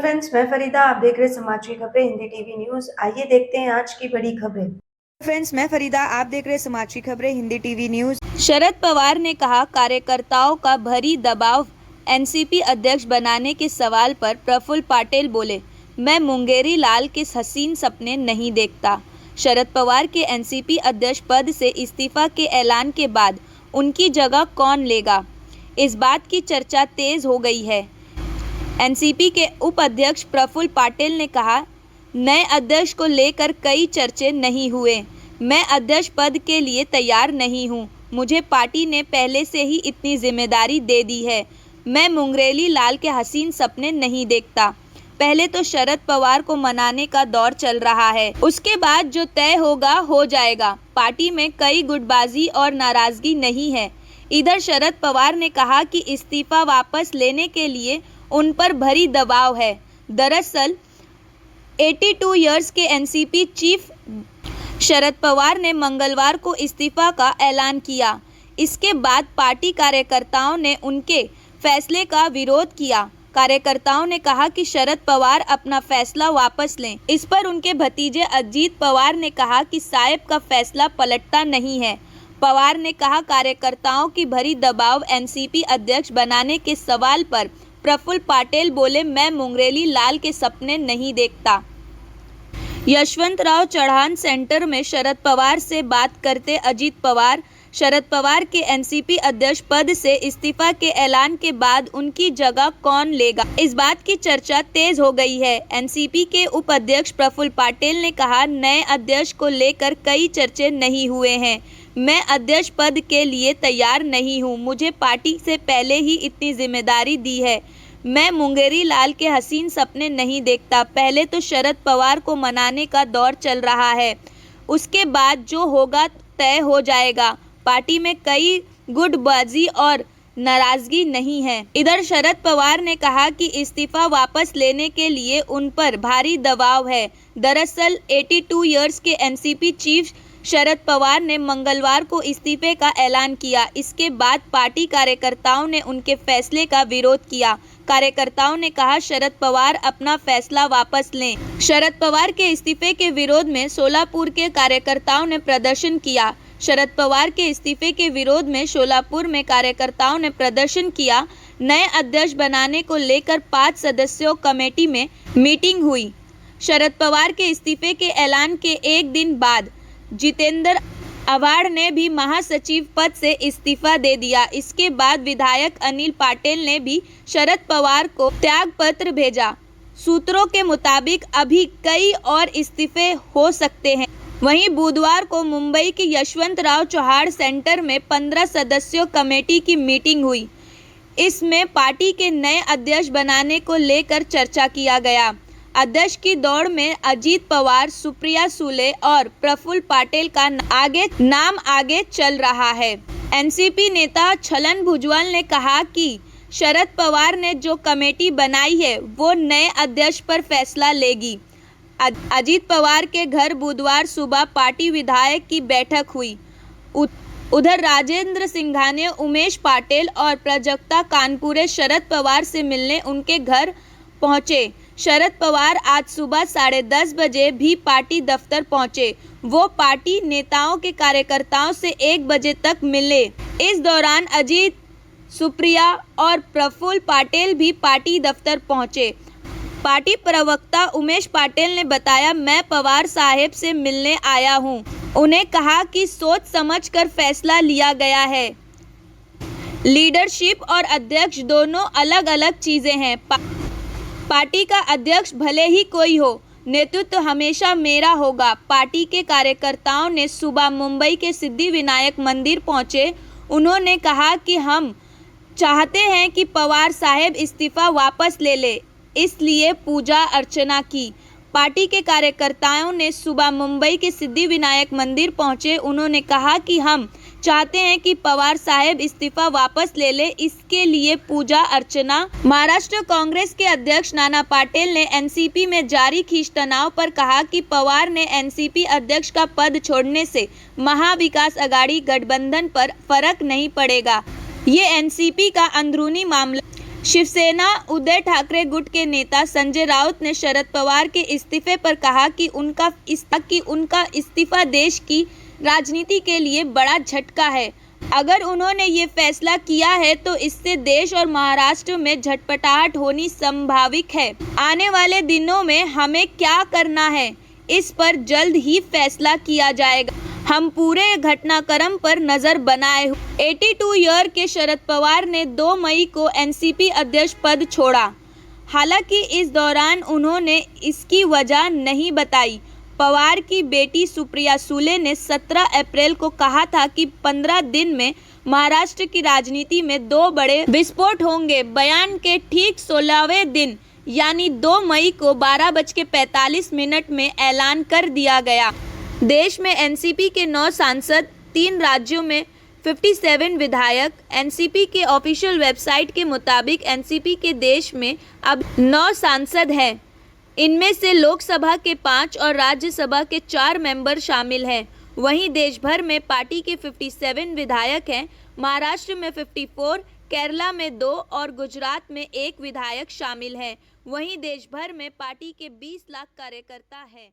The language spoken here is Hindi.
फ्रेंड्स, मैं फरीदा। आप देख रहे समाचार खबरें हिंदी टीवी न्यूज। आइए देखते हैं आज की बड़ी खबरें। फ्रेंड्स, मैं फरीदा। आप देख रहे समाचार खबरें हिंदी टीवी न्यूज। शरद पवार ने कहा, कार्यकर्ताओं का भारी दबाव एनसीपी अध्यक्ष बनाने के सवाल पर प्रफुल्ल पटेल बोले, मैं मुंगेरी लाल के हसीन सपने नहीं देखता। शरद पवार के एनसीपी अध्यक्ष पद से इस्तीफा के ऐलान के बाद उनकी जगह कौन लेगा, इस बात की चर्चा तेज हो गई है। एनसीपी के उपाध्यक्ष प्रफुल्ल पटेल ने कहा, नए अध्यक्ष को लेकर कई चर्चे नहीं हुए। मैं अध्यक्ष पद के लिए तैयार नहीं हूं। मुझे पार्टी ने पहले से ही इतनी जिम्मेदारी दे दी है। मैं मुंगेरी लाल के हसीन सपने नहीं देखता। पहले तो शरद पवार को मनाने का दौर चल रहा है, उसके बाद जो तय होगा हो जाएगा। पार्टी में कई गुटबाजी और नाराजगी नहीं है। इधर शरद पवार ने कहा कि इस्तीफा वापस लेने के लिए उन पर भारी दबाव है। दरअसल 82 इयर्स के एनसीपी चीफ शरद पवार ने मंगलवार को इस्तीफा का ऐलान किया। इसके बाद पार्टी कार्यकर्ताओं ने उनके फैसले का विरोध किया। कार्यकर्ताओं ने कहा कि शरद पवार अपना फैसला वापस लें। इस पर उनके भतीजे अजीत पवार ने कहा कि साहब का फैसला पलटता नहीं है। पवार ने कहा, कार्यकर्ताओं की भारी दबाव एनसीपी अध्यक्ष बनाने के सवाल पर प्रफुल्ल पटेल बोले, मैं मुंगेरी लाल के सपने नहीं देखता। यशवंतराव चौहान सेंटर में शरद पवार से बात करते अजीत पवार, शरद पवार के एनसीपी अध्यक्ष पद से इस्तीफा के ऐलान के बाद उनकी जगह कौन लेगा, इस बात की चर्चा तेज हो गई है। एनसीपी के उपाध्यक्ष प्रफुल्ल पटेल ने कहा, नए अध्यक्ष को लेकर कई चर्चे नहीं हुए हैं। मैं अध्यक्ष पद के लिए तैयार नहीं हूं। मुझे पार्टी से पहले ही इतनी जिम्मेदारी दी है। मैं मुंगेरी लाल के हसीन सपने नहीं देखता। पहले तो शरद पवार को मनाने का दौर चल रहा है, उसके बाद जो होगा तय हो जाएगा। पार्टी में कई गुटबाजी और नाराजगी नहीं है। इधर शरद पवार ने कहा कि इस्तीफा वापस लेने के लिए उन पर भारी दबाव है। दरअसल 82 इयर्स के एनसीपी चीफ शरद पवार ने मंगलवार को इस्तीफे का ऐलान किया। इसके बाद पार्टी कार्यकर्ताओं ने उनके फैसले का विरोध किया। कार्यकर्ताओं ने कहा, शरद पवार अपना फैसला वापस लें। शरद पवार के इस्तीफे के विरोध में सोलापुर के कार्यकर्ताओं ने प्रदर्शन किया। शरद पवार के इस्तीफे के विरोध में सोलापुर में कार्यकर्ताओं ने प्रदर्शन किया। नए अध्यक्ष बनाने को लेकर 5 सदस्यों कमेटी में मीटिंग हुई। शरद पवार के इस्तीफे के ऐलान के एक दिन बाद जितेंद्र आव्हाड ने भी महासचिव पद से इस्तीफा दे दिया। इसके बाद विधायक अनिल पाटिल ने भी शरद पवार को त्याग पत्र भेजा। सूत्रों के मुताबिक अभी कई और इस्तीफे हो सकते हैं। वहीं बुधवार को मुंबई के यशवंतराव चौहान सेंटर में 15 सदस्यों कमेटी की मीटिंग हुई। इसमें पार्टी के नए अध्यक्ष बनाने को लेकर चर्चा किया गया। अध्यक्ष की दौड़ में अजीत पवार, सुप्रिया सुले और प्रफुल्ल पटेल का नाम आगे चल रहा है। एनसीपी नेता छलन भुजबल ने कहा कि शरद पवार ने जो कमेटी बनाई है वो नए अध्यक्ष पर फैसला लेगी। अजीत पवार के घर बुधवार सुबह पार्टी विधायक की बैठक हुई। उधर राजेंद्र सिंघानिया, उमेश पटेल और प्राजक्ता कानपुरे शरद पवार से मिलने उनके घर पहुंचे। शरद पवार आज सुबह 10:30 बजे भी पार्टी दफ्तर पहुंचे। वो पार्टी नेताओं के कार्यकर्ताओं से 1 बजे तक मिले। इस दौरान अजीत, सुप्रिया और प्रफुल्ल पटेल भी पार्टी दफ्तर पहुंचे। पार्टी प्रवक्ता उमेश पटेल ने बताया, मैं पवार साहब से मिलने आया हूं। उन्हें कहा कि सोच समझकर फैसला लिया गया है। लीडरशिप और अध्यक्ष दोनों अलग अलग चीजें हैं। पार्टी का अध्यक्ष भले ही कोई हो, नेतृत्व हमेशा मेरा होगा। पार्टी के कार्यकर्ताओं ने सुबह मुंबई के सिद्धिविनायक मंदिर पहुंचे। उन्होंने कहा कि हम चाहते हैं कि पवार साहब इस्तीफा वापस ले ले, इसलिए पूजा अर्चना की। पार्टी के कार्यकर्ताओं ने सुबह मुंबई के सिद्धिविनायक मंदिर पहुंचे। उन्होंने कहा कि हम चाहते हैं कि पवार साहब इस्तीफा वापस ले ले, इसके लिए पूजा अर्चना। महाराष्ट्र कांग्रेस के अध्यक्ष नाना पाटेल ने एनसीपी में जारी खींचतान पर कहा कि पवार ने एनसीपी अध्यक्ष का पद छोड़ने से महाविकास आघाड़ी गठबंधन पर फर्क नहीं पड़ेगा। ये एनसीपी का अंदरूनी मामला। शिवसेना उद्धव ठाकरे गुट के नेता संजय राउत ने शरद पवार के इस्तीफे पर कहा कि उनका इस्तीफा देश की राजनीति के लिए बड़ा झटका है। अगर उन्होंने ये फैसला किया है तो इससे देश और महाराष्ट्र में झटपटाहट होनी संभावित है। आने वाले दिनों में हमें क्या करना है, इस पर जल्द ही फैसला किया जाएगा। हम पूरे घटनाक्रम पर नजर बनाए हुए 82 ईयर के शरद पवार ने 2 मई को एनसीपी अध्यक्ष पद छोड़ा। हालांकि इस दौरान उन्होंने इसकी वजह नहीं बताई। पवार की बेटी सुप्रिया सुले ने 17 अप्रैल को कहा था कि 15 दिन में महाराष्ट्र की राजनीति में 2 बड़े विस्फोट होंगे। बयान के ठीक 16वें दिन यानी 2 मई को 12:45 में ऐलान कर दिया गया। देश में एनसीपी के 9 सांसद, 3 राज्यों में 57 विधायक। एनसीपी के ऑफिशियल वेबसाइट के मुताबिक एनसीपी के देश में अब 9 सांसद हैं। इनमें से लोकसभा के 5 और राज्यसभा के 4 मेंबर शामिल हैं। वहीं देश भर में पार्टी के 57 विधायक हैं। महाराष्ट्र में 54, केरला में 2 और गुजरात में 1 विधायक शामिल हैं। वहीं देश भर में पार्टी के 20 लाख कार्यकर्ता हैं।